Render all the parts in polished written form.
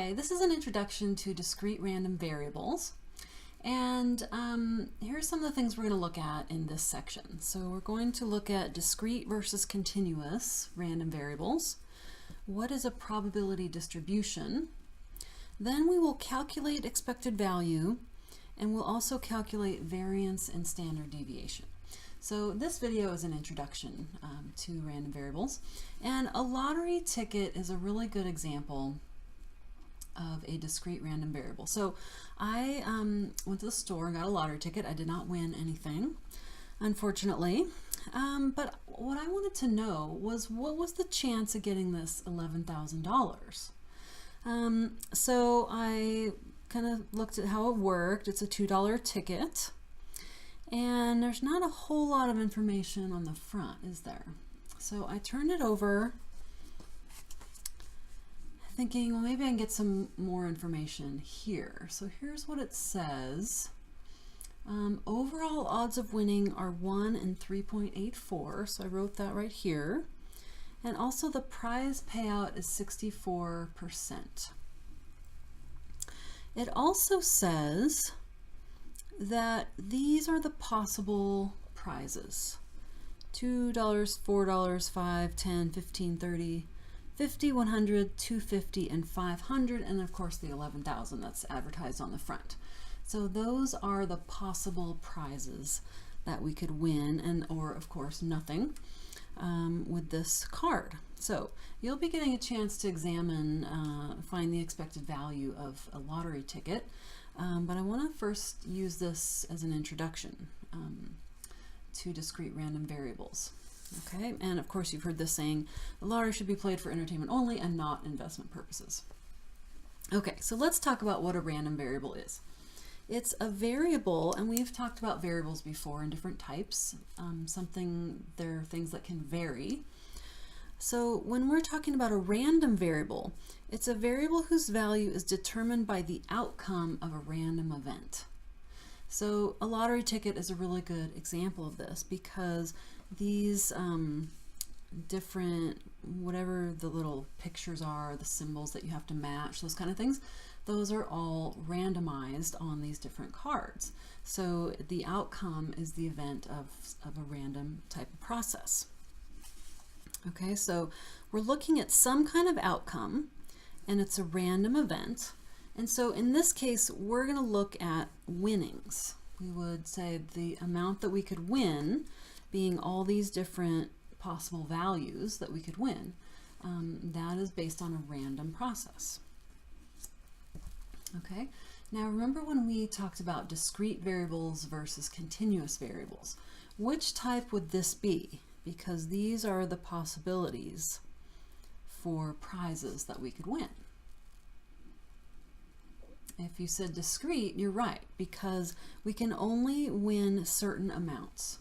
Okay, this is an introduction to discrete random variables. And here's some of the things we're going to look at in this section. So we're going to look at discrete versus continuous random variables. What is a probability distribution? Then we will calculate expected value, and we'll also calculate variance and standard deviation. So this video is an introduction to random variables, and a lottery ticket is a really good example of a discrete random variable. So I went to the store and got a lottery ticket. I did not win anything, unfortunately. But what I wanted to know was, what was the chance of getting this $11,000? So I kind of looked at how it worked. It's a $2 ticket, and there's not a whole lot of information on the front, is there? So I turned it over thinking, well, maybe I can get some more information here. So here's what it says. Overall odds of winning are 1 in 3.84, so I wrote that right here. And also the prize payout is 64%. It also says that these are the possible prizes: $2, $4, $5, $10, $15, $30, $50, $100, $250, and $500, and of course the $11,000 that's advertised on the front. So those are the possible prizes that we could win, and or of course nothing with this card. So you'll be getting a chance to examine, find the expected value of a lottery ticket, but I want to first use this as an introduction to discrete random variables. Okay, and of course you've heard this saying, the lottery should be played for entertainment only and not investment purposes. Okay, so let's talk about what a random variable is. It's a variable, and we've talked about variables before in different types. There are things that can vary. So when we're talking about a random variable, it's a variable whose value is determined by the outcome of a random event. So a lottery ticket is a really good example of this, because these different, whatever the little pictures are, the symbols that you have to match, those kind of things, those are all randomized on these different cards. So the outcome is the event of a random type of process. Okay, so we're looking at some kind of outcome, and it's a random event. And so in this case, we're going to look at winnings. We would say the amount that we could win, being all these different possible values that we could win, that is based on a random process. Okay, now remember when we talked about discrete variables versus continuous variables, which type would this be? Because these are the possibilities for prizes that we could win. If you said discrete, you're right, because we can only win certain amounts.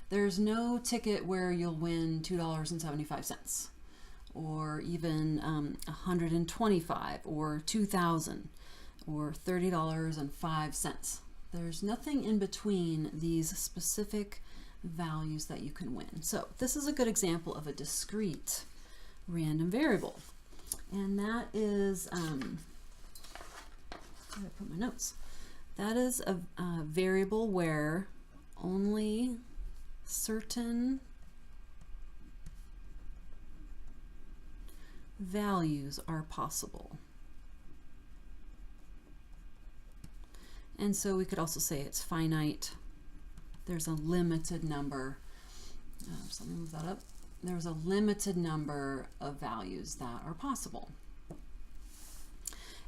There's no ticket where you'll win $2.75 or even $125 or $2,000 or $30.05. There's nothing in between these specific values that you can win. So this is a good example of a discrete random variable, and that is where did I put my notes? That is a variable where only certain values are possible. And so we could also say it's finite. There's a limited number. So let me move that up. There's a limited number of values that are possible.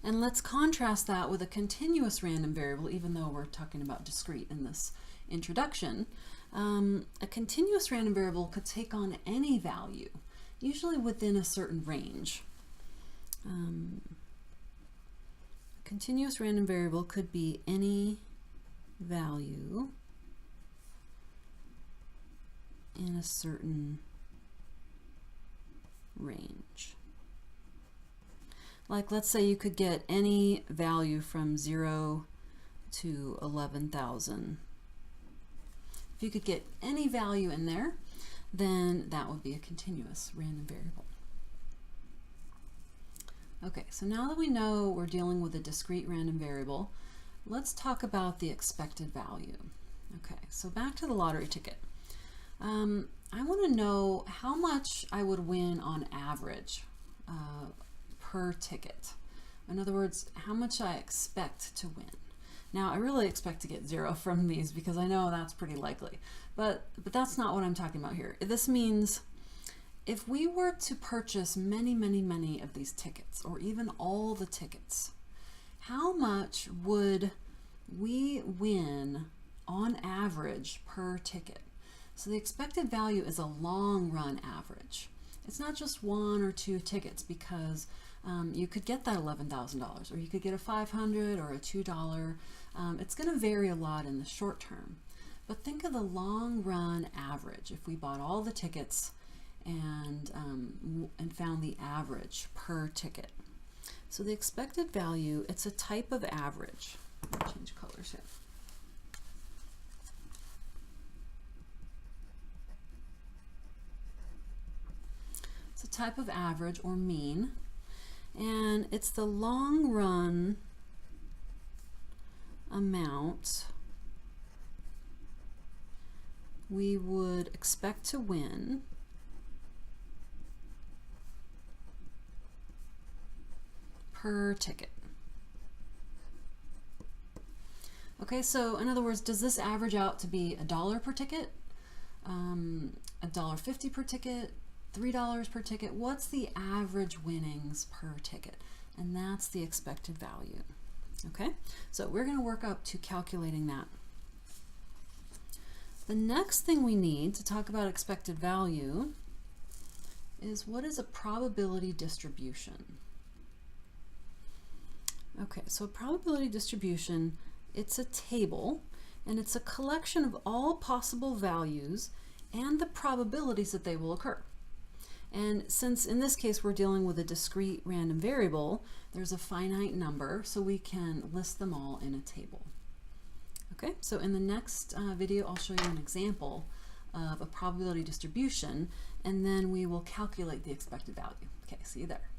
And let's contrast that with a continuous random variable, even though we're talking about discrete in this introduction. A continuous random variable could take on any value, usually within a certain range. A continuous random variable could be any value in a certain range. Like, let's say you could get any value from 0 to 11,000. If you could get any value in there, then that would be a continuous random variable. Okay, so now that we know we're dealing with a discrete random variable, let's talk about the expected value. Okay, so back to the lottery ticket. I want to know how much I would win on average per ticket. In other words, how much I expect to win. Now, I really expect to get 0 from these because I know that's pretty likely, but that's not what I'm talking about here. This means if we were to purchase many, many, many of these tickets, or even all the tickets, how much would we win on average per ticket? So the expected value is a long run average. It's not just 1 or 2 tickets, because you could get that $11,000, or you could get a $500 or a $2. It's going to vary a lot in the short term. But think of the long run average. If we bought all the tickets and found the average per ticket. So the expected value, it's a type of average. Let me change colors here. It's a type of average or mean, and it's the long run amount we would expect to win per ticket. Okay, so in other words, does this average out to be $1 per ticket, $1.50 per ticket, $3 per ticket? What's the average winnings per ticket? And that's the expected value. Okay, so we're going to work up to calculating that. The next thing we need to talk about expected value is, what is a probability distribution? Okay, so a probability distribution, it's a table, and it's a collection of all possible values and the probabilities that they will occur. And since in this case we're dealing with a discrete random variable, there's a finite number, so we can list them all in a table. Okay, so in the next video I'll show you an example of a probability distribution, and then we will calculate the expected value. Okay, see you there.